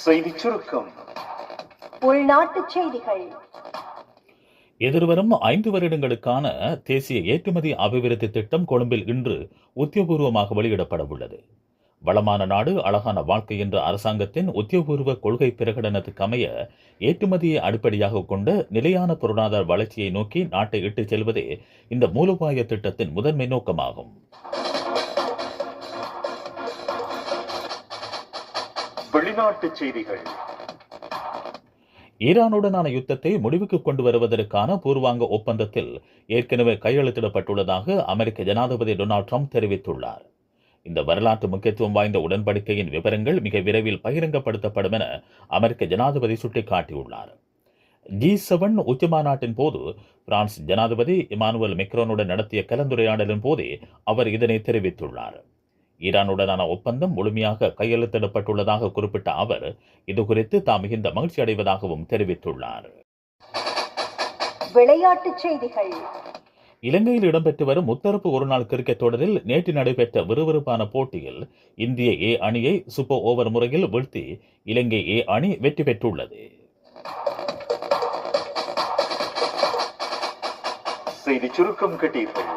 செய்திச் சுருக்கம். உள்நாட்டுச் செய்திகள். எதிர்வரும் 5 வருடங்களுக்கான தேசிய ஏற்றுமதி அபிவிருத்தி திட்டம் கொழும்பில் இன்று உத்தியோகபூர்வமாக வெளியிடப்பட உள்ளது. வளமான நாடு அழகான வாழ்க்கை என்ற அரசாங்கத்தின் உத்தியோகபூர்வ கொள்கை பிரகடனத்துக்கு அமைய ஏற்றுமதியை அடிப்படையாக கொண்ட நிலையான பொருளாதார வளர்ச்சியை நோக்கி நாட்டை இட்டுச் செல்வதே இந்த மூலோபாய திட்டத்தின் முதன்மை நோக்கமாகும். வெளிநாட்டுச் செய்திகள். ஈரானுடனான யுத்தத்தை முடிவுக்கு கொண்டு வருவதற்கான பூர்வாங்க ஒப்பந்தத்தில் ஏற்கனவே கையெழுத்திடப்பட்டுள்ளதாக அமெரிக்க ஜனாதிபதி டொனால்ட் ட்ரம்ப் தெரிவித்துள்ளார். இந்த வரலாற்று முக்கியத்துவம் வாய்ந்த உடன்படிக்கையின் விவரங்கள் மிக விரைவில் பகிரங்கப்படுத்தப்படும் என அமெரிக்க ஜனாதிபதி சுட்டிக்காட்டியுள்ளார். G7 உச்சிமாநாட்டின் போது பிரான்ஸ் ஜனாதிபதி இமானுவேல் மெக்ரோனுடன் நடத்திய கலந்துரையாடலின் போதே அவர் இதனை தெரிவித்துள்ளார். ஈரானுடனான ஒப்பந்தம் முழுமையாக கையெழுத்திடப்பட்டுள்ளதாக குறிப்பிட்ட அவர் இதுகுறித்து தாம் மிகுந்த மகிழ்ச்சி அடைவதாகவும் தெரிவித்துள்ளார். விளையாட்டுச் செய்திகள். இலங்கையில் இடம்பெற்று வரும் முத்தரப்பு ஒருநாள் கிரிக்கெட் தொடரில் நேற்று நடைபெற்ற விறுவிறுப்பான போட்டியில் இந்திய ஏ அணியை சூப்பர் ஓவர் முறையில் வீழ்த்தி இலங்கை ஏ அணி வெற்றி பெற்றுள்ளது. செய்திச் சுருக்கம் கேட்டீர்கள்.